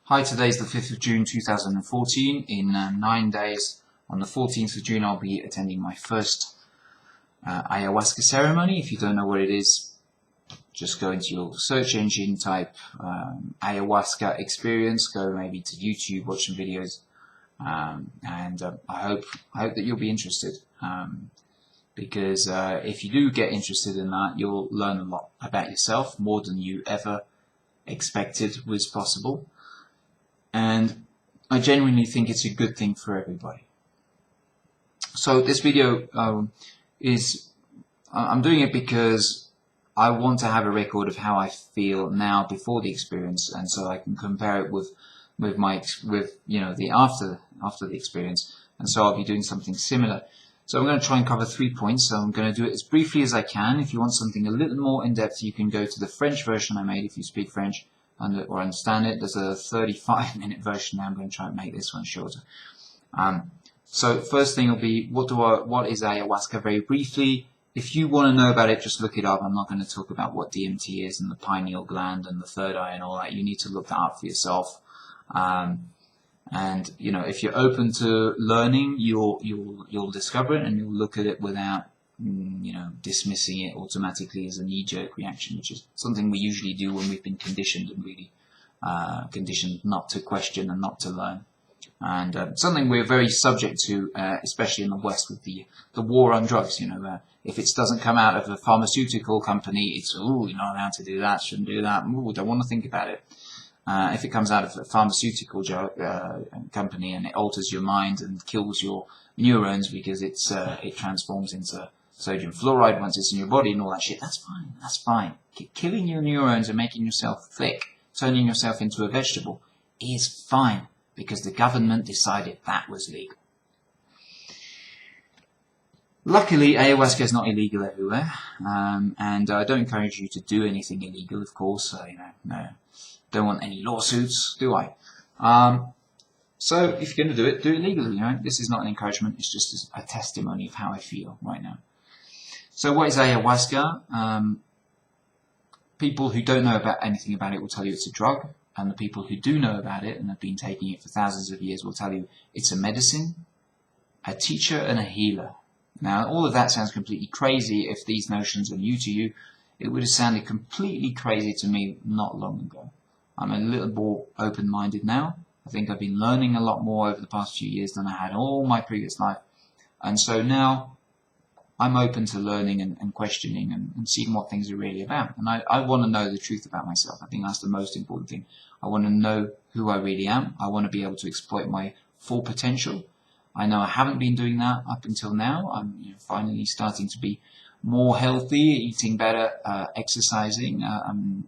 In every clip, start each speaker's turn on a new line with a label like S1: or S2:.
S1: Hi, today's the 5th of June 2014. In 9 days, on the 14th of June, I'll be attending my first Ayahuasca ceremony. If you don't know what it is, just go into your search engine, type Ayahuasca experience, go maybe to YouTube, watch some videos, and I hope that you'll be interested. Because if you do get interested in that, you'll learn a lot about yourself, more than you ever expected was possible. And I genuinely think it's a good thing for everybody. So this video I'm doing it because I want to have a record of how I feel now before the experience, and so I can compare it with the after the experience. And so I'll be doing something similar. So I'm going to try and cover 3 points. So I'm going to do it as briefly as I can. If you want something a little more in depth, you can go to the French version I made if you speak French or understand it. There's a 35-minute version now. I'm going to try and make this one shorter. So first thing will be, what is ayahuasca very briefly. If you want to know about it, just look it up. I'm not going to talk about what DMT is and the pineal gland and the third eye and all that. You need to look that up for yourself. And if you're open to learning, you'll discover it, and you'll look at it without dismissing it automatically as a knee-jerk reaction, which is something we usually do when we've been conditioned and really conditioned not to question and not to learn. And something we're very subject to, especially in the West, with the war on drugs. If it doesn't come out of a pharmaceutical company, it's you're not allowed to do that, shouldn't do that. Don't want to think about it. If it comes out of a pharmaceutical company and it alters your mind and kills your neurons because it transforms into sodium fluoride once it's in your body and all that shit, that's fine. That's fine. Killing your neurons and making yourself thick, turning yourself into a vegetable, is fine because the government decided that was legal. Luckily, ayahuasca is not illegal everywhere, and I don't encourage you to do anything illegal, of course. No. Don't want any lawsuits, do I? So if you're going to do it legally. This is not an encouragement, it's just a testimony of how I feel right now. So what is ayahuasca? People who don't know anything about it will tell you it's a drug, and the people who do know about it and have been taking it for thousands of years will tell you it's a medicine, a teacher, and a healer. Now, all of that sounds completely crazy. If these notions are new to you, it would have sounded completely crazy to me not long ago. I'm a little more open-minded now. I think I've been learning a lot more over the past few years than I had all my previous life. And so now I'm open to learning and questioning and seeing what things are really about. And I want to know the truth about myself. I think that's the most important thing. I want to know who I really am. I want to be able to exploit my full potential. I know I haven't been doing that up until now. I'm finally starting to be more healthy, eating better, exercising,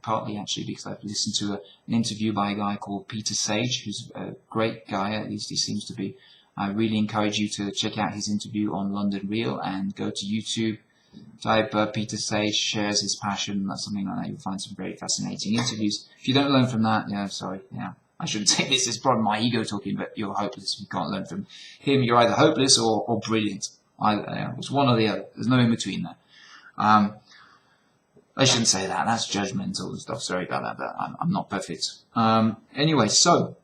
S1: partly actually because I've listened to an interview by a guy called Peter Sage, who's a great guy, at least he seems to be. I really encourage you to check out his interview on London Real and go to YouTube, type Peter Sage shares his passion, that's something like that. You'll find some very fascinating interviews. If you don't learn from that, I shouldn't say this is probably my ego talking, but you're hopeless if you can't learn from him. You're either hopeless or brilliant. It's one or the other. There's no in between there. I shouldn't say that. That's judgmental and stuff. Sorry about that, but I'm not perfect. Anyway, so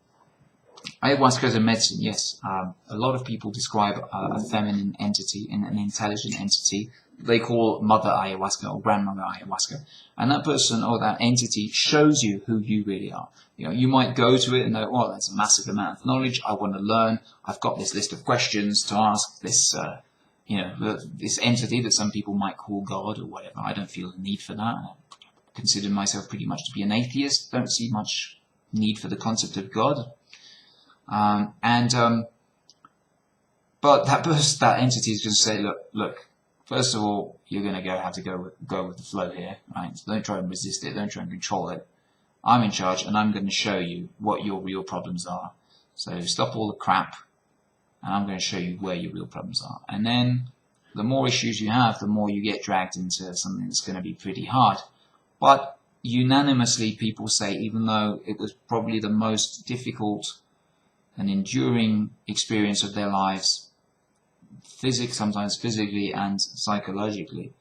S1: ayahuasca is a medicine, yes. A lot of people describe a feminine entity, an intelligent entity. They call Mother Ayahuasca or Grandmother Ayahuasca. And that person or that entity shows you who you really are. You might go to it and know, oh, that's a massive amount of knowledge. I want to learn. I've got this list of questions to ask this this entity that some people might call God or whatever. I don't feel the need for that. I consider myself pretty much to be an atheist. Don't see much need for the concept of God. But that entity is going to say, look. First of all, you're going to have to go with the flow here, right? So don't try and resist it. Don't try and control it. I'm in charge, and I'm going to show you what your real problems are. So stop all the crap. And I'm going to show you where your real problems are. And then the more issues you have, the more you get dragged into something that's going to be pretty hard. But unanimously, people say, even though it was probably the most difficult and enduring experience of their lives, sometimes physically and psychologically,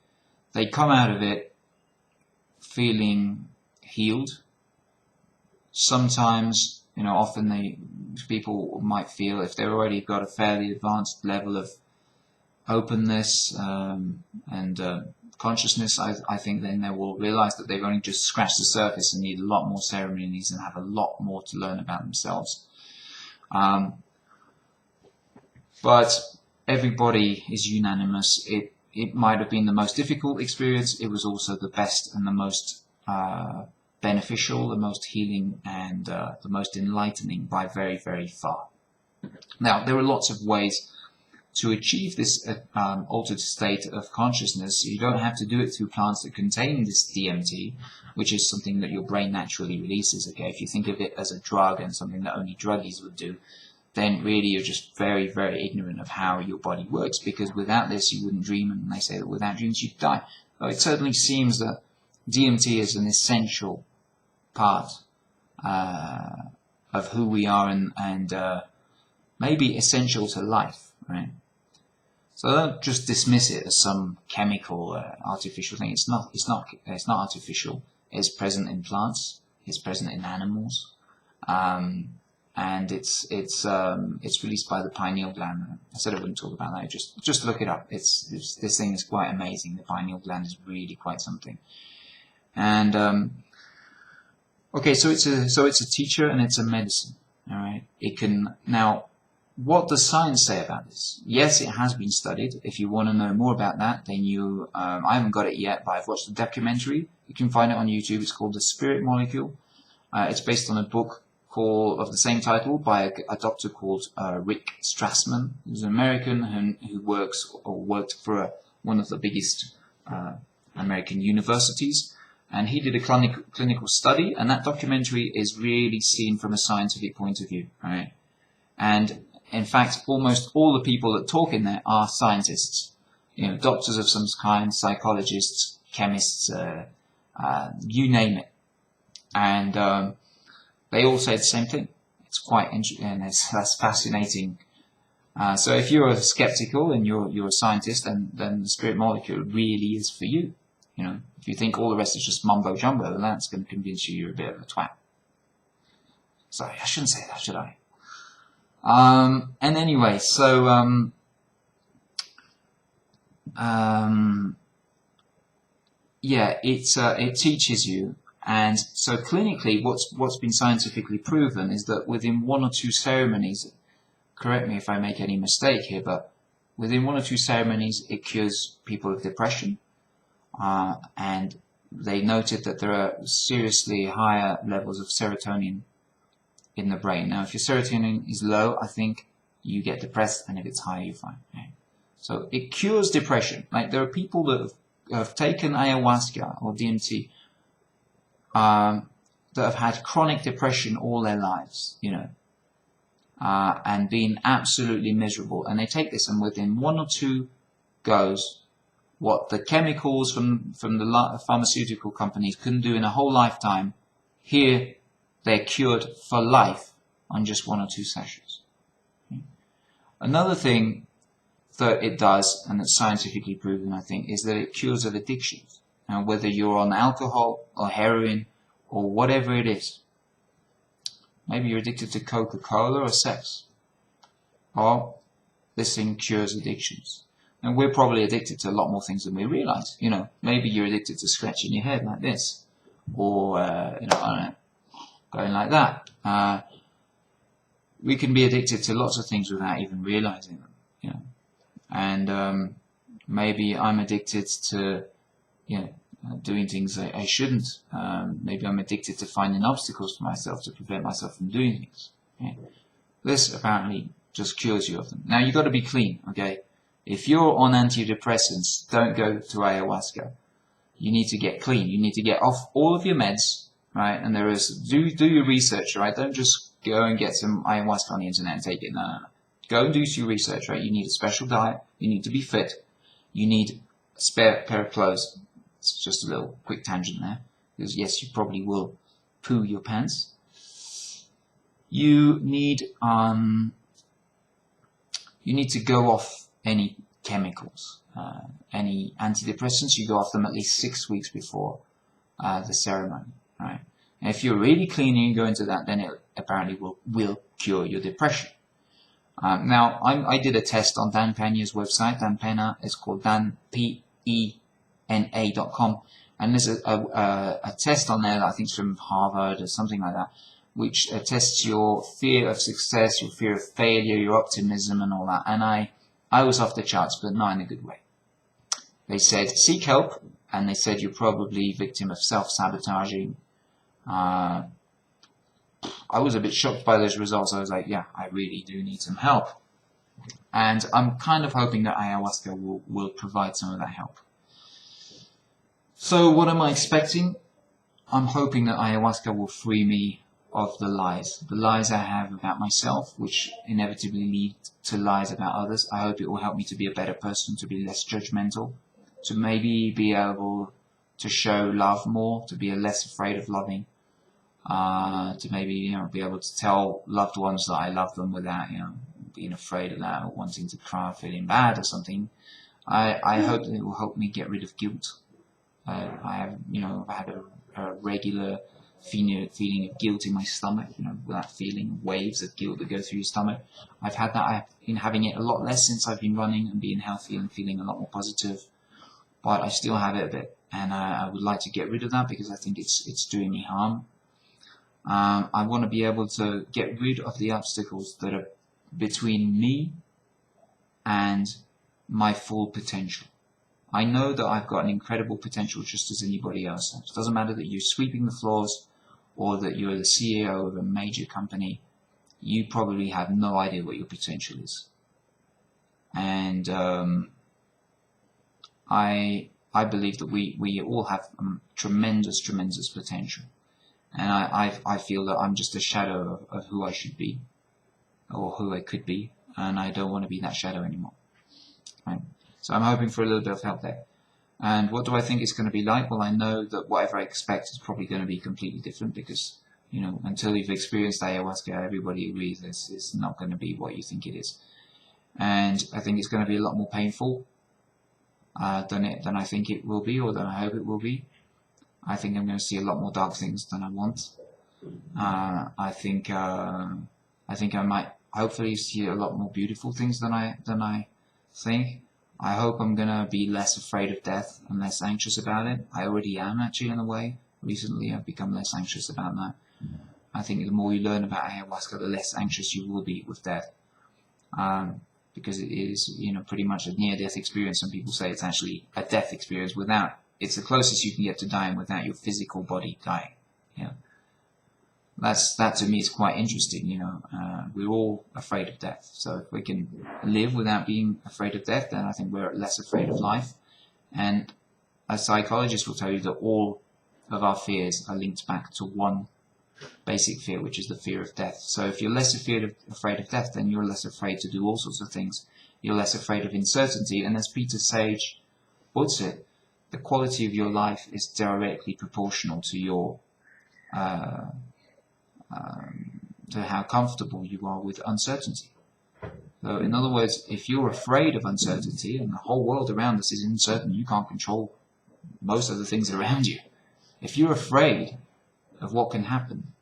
S1: they come out of it feeling healed, sometimes You know, often people might feel if they've already got a fairly advanced level of openness and consciousness, I think then they will realize that they've only just scratched the surface and need a lot more ceremonies and have a lot more to learn about themselves. But everybody is unanimous. It might have been the most difficult experience. It was also the best and the most beneficial, the most healing, and the most enlightening by very, very far. Now, there are lots of ways to achieve this altered state of consciousness. You don't have to do it through plants that contain this DMT, which is something that your brain naturally releases. Okay, if you think of it as a drug and something that only druggies would do, then really you're just very, very ignorant of how your body works, because without this you wouldn't dream, and they say that without dreams you'd die. So it certainly seems that DMT is an essential part of who we are and maybe essential to life, right? So don't just dismiss it as some chemical, artificial thing. It's not artificial. It's present in plants. It's present in animals, and it's released by the pineal gland. I said I wouldn't talk about that. Just look it up. This thing is quite amazing. The pineal gland is really quite something. And okay, so it's a teacher and it's a medicine. All right. It can now. What does science say about this? Yes, it has been studied. If you want to know more about that, then I haven't got it yet, but I've watched a documentary. You can find it on YouTube. It's called The Spirit Molecule. It's based on a book of the same title by a doctor called Rick Strassman, who's an American who worked for one of the biggest American universities. And he did a clinical study, and that documentary is really seen from a scientific point of view, right? And in fact, almost all the people that talk in there are scientists, you know, doctors of some kind, psychologists, chemists, you name it. And they all say the same thing. It's quite interesting, and that's fascinating. So if you're skeptical and you're a scientist, then the spirit molecule really is for you. You know, if you think all the rest is just mumbo jumbo, then that's going to convince you're a bit of a twat. Sorry, I shouldn't say that, should I? And anyway, so yeah, it teaches you, and so clinically, what's been scientifically proven is that within 1 or 2 ceremonies, correct me if I make any mistake here, but within 1 or 2 ceremonies, it cures people of depression, and they noted that there are seriously higher levels of serotonin in the brain. Now, if your serotonin is low, I think you get depressed, and if it's high, you're fine. Okay? So it cures depression. Like, there are people that have taken ayahuasca or DMT that have had chronic depression all their lives, you know, and been absolutely miserable. And they take this, and within 1 or 2 goes, what the chemicals from the pharmaceutical companies couldn't do in a whole lifetime, here they're cured for life on just 1 or 2 sessions. Okay. Another thing that it does, and that's scientifically proven, I think, is that it cures of addictions. Now, whether you're on alcohol or heroin or whatever it is, maybe you're addicted to Coca-Cola or sex, well, this thing cures addictions. And we're probably addicted to a lot more things than we realize. You know, maybe you're addicted to scratching your head like this, or you know, I don't know, going like that. We can be addicted to lots of things without even realizing them, you know. And maybe I'm addicted to, you know, doing things I shouldn't. Maybe I'm addicted to finding obstacles for myself to prevent myself from doing things. Okay? This apparently just cures you of them. Now, you've got to be clean, okay? If you're on antidepressants, don't go to ayahuasca. You need to get clean. You need to get off all of your meds, right? And there is, do your research, right? Don't just go and get some ayahuasca on the internet and take it. No. Go and do your research, right? You need a special diet. You need to be fit. You need a spare pair of clothes. It's just a little quick tangent there, because yes, you probably will poo your pants. You need to go off any chemicals, any antidepressants. You go off them at least 6 weeks before the ceremony, right? And if you're really clean and you go into that, then it apparently will cure your depression. Now, I did a test on Dan Pena's website. Dan Pena is called danpena.com. And there's a test on there that I think is from Harvard or something like that, which tests your fear of success, your fear of failure, your optimism and all that. And I was off the charts, but not in a good way. They said, seek help. And they said, you're probably victim of self-sabotaging. I was a bit shocked by those results. I was like, yeah, I really do need some help. And I'm kind of hoping that ayahuasca will provide some of that help. So what am I expecting? I'm hoping that ayahuasca will free me of the lies I have about myself, which inevitably lead to lies about others. I hope it will help me to be a better person, to be less judgmental, to maybe be able to show love more, to be less afraid of loving, to maybe, be able to tell loved ones that I love them without, being afraid of that or wanting to cry, feeling bad or something. I hope that it will help me get rid of guilt. I have, I've had a regular feeling of guilt in my stomach, that feeling, waves of guilt that go through your stomach. I've had that. I've been having it a lot less since I've been running and being healthy and feeling a lot more positive. But I still have it a bit, and I would like to get rid of that because I think it's doing me harm. I want to be able to get rid of the obstacles that are between me and my full potential. I know that I've got an incredible potential just as anybody else has. It doesn't matter that you're sweeping the floors or that you're the CEO of a major company. You probably have no idea what your potential is. And I believe that we all have tremendous potential. And I feel that I'm just a shadow of who I should be or who I could be. And I don't want to be that shadow anymore. Right? So I'm hoping for a little bit of help there. And what do I think it's going to be like? Well, I know that whatever I expect is probably going to be completely different because, until you've experienced ayahuasca, everybody agrees it's not going to be what you think it is. And I think it's going to be a lot more painful than I think it will be or than I hope it will be. I think I'm going to see a lot more dark things than I want. I think I might hopefully see a lot more beautiful things than I think. I hope I'm going to be less afraid of death and less anxious about it. I already am, actually, in a way. Recently, I've become less anxious about that. I think the more you learn about ayahuasca, the less anxious you will be with death. Because it is, pretty much a near-death experience. Some people say it's actually a death experience it's the closest you can get to dying without your physical body dying. That to me is quite interesting, we're all afraid of death. So if we can live without being afraid of death, then I think we're less afraid of life. And a psychologist will tell you that all of our fears are linked back to one basic fear, which is the fear of death. So if you're less afraid of death, then you're less afraid to do all sorts of things. You're less afraid of uncertainty. And as Peter Sage puts it, the quality of your life is directly proportional to your to how comfortable you are with uncertainty. So in other words, if you're afraid of uncertainty and the whole world around us is uncertain, you can't control most of the things around you. If you're afraid of what can happen,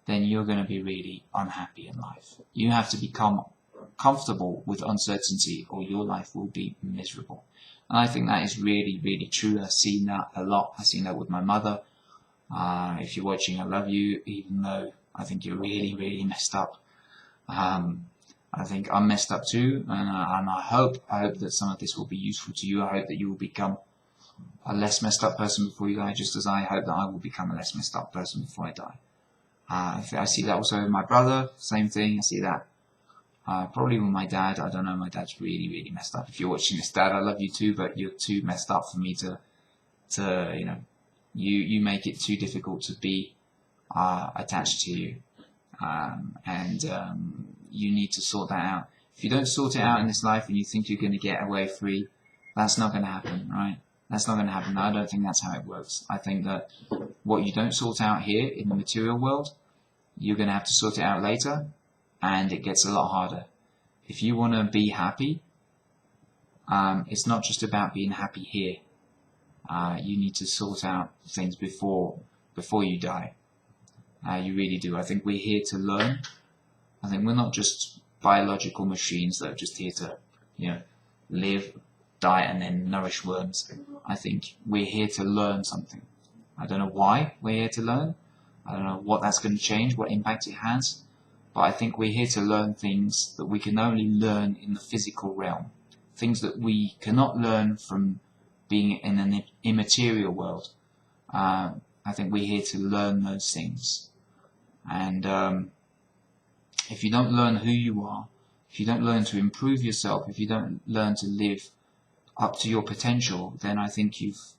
S1: then you're going to be really unhappy in life. You have to become comfortable with uncertainty or your life will be miserable. And I think that is really, really true. I've seen that a lot. I've seen that with my mother. If you're watching, I love you, even though I think you're really, really messed up. I think I'm messed up too, and I hope that some of this will be useful to you. I hope that you will become a less messed up person before you die, just as I hope that I will become a less messed up person before I die. I see that also with my brother, same thing. I see that probably with my dad. I don't know, my dad's really, really messed up. If you're watching this, Dad, I love you too, but you're too messed up for me to you make it too difficult to be attached to you. You need to sort that out. If you don't sort it out in this life and you think you're going to get away free, that's not going to happen, right? That's not going to happen. I don't think that's how it works. I think that what you don't sort out here in the material world, you're going to have to sort it out later, and it gets a lot harder. If you want to be happy, it's not just about being happy here. You need to sort out things before you die. You really do. I think we're here to learn. I think we're not just biological machines that are just here to, live, die, and then nourish worms. I think we're here to learn something. I don't know why we're here to learn. I don't know what that's going to change, what impact it has. But I think we're here to learn things that we can only learn in the physical realm. Things that we cannot learn from being in an immaterial world. I think we're here to learn those things. And if you don't learn who you are, if you don't learn to improve yourself, if you don't learn to live up to your potential, then I think you've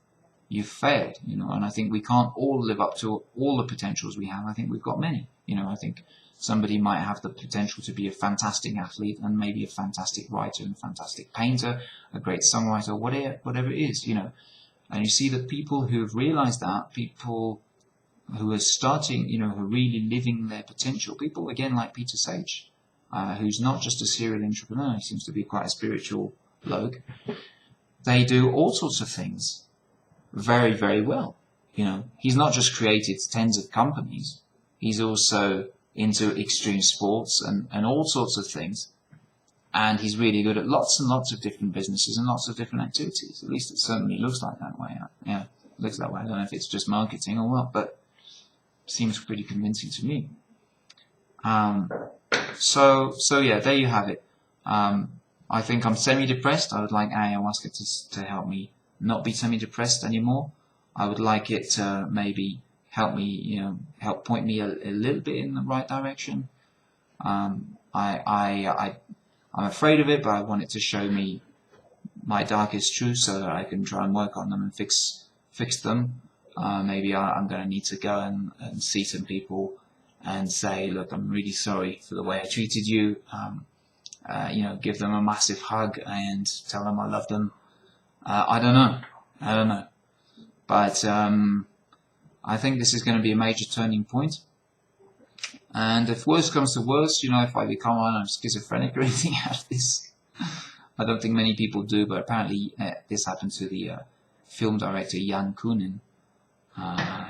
S1: failed, and I think we can't all live up to all the potentials we have. I think we've got many, I think somebody might have the potential to be a fantastic athlete and maybe a fantastic writer and a fantastic painter, a great songwriter, whatever it is, and you see that people who have realized that, people who are starting, who are really living their potential, people again like Peter Sage, who's not just a serial entrepreneur, he seems to be quite a spiritual bloke. They do all sorts of things very, very well. He's not just created tens of companies, he's also into extreme sports and all sorts of things. And he's really good at lots and lots of different businesses and lots of different activities. At least it certainly looks like that way. Yeah, it looks that way. I don't know if it's just marketing or what, but it seems pretty convincing to me. So yeah, there you have it. I think I'm semi-depressed. I would like ayahuasca to help me not be semi-depressed anymore. I would like it to maybe help me, help point me a little bit in the right direction. I'm afraid of it, but I want it to show me my darkest truths so that I can try and work on them and fix them. Maybe I'm going to need to go and see some people and say, look, I'm really sorry for the way I treated you. Give them a massive hug and tell them I love them. I don't know. But I think this is going to be a major turning point. And if worse comes to worse, if I become, schizophrenic or anything out of this, I don't think many people do, but apparently this happened to the film director Jan Kunin.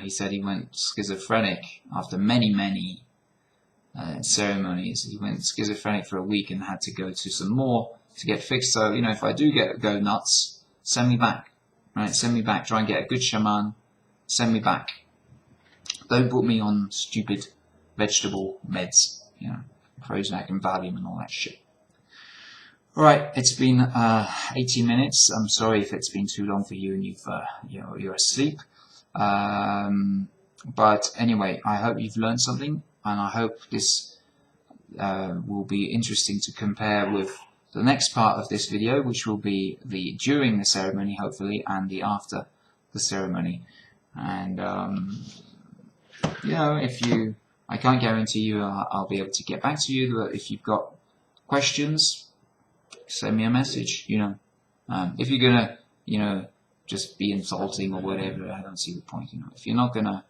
S1: He said he went schizophrenic after many ceremonies. He went schizophrenic for a week and had to go to some more to get fixed. So, if I do go nuts, send me back. Right? Send me back. Try and get a good shaman. Send me back. Don't put me on stupid vegetable meds. Prozac and Valium and all that shit. Alright, it's been 18 minutes. I'm sorry if it's been too long for you and you're asleep. But anyway, I hope you've learned something, and I hope this will be interesting to compare with the next part of this video, which will be the during the ceremony, hopefully, and the after the ceremony. And I can't guarantee you I'll be able to get back to you, but if you've got questions, send me a message. If you're gonna, just be insulting or whatever, I don't see the point. If you're not gonna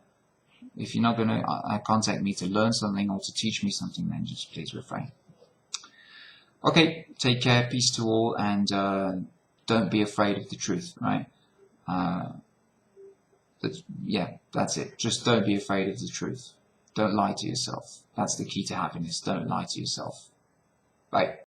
S1: contact me to learn something or to teach me something, then just please refrain. Okay, take care, peace to all, and don't be afraid of the truth, right? That's it. Just don't be afraid of the truth. Don't lie to yourself. That's the key to happiness. Don't lie to yourself. Bye.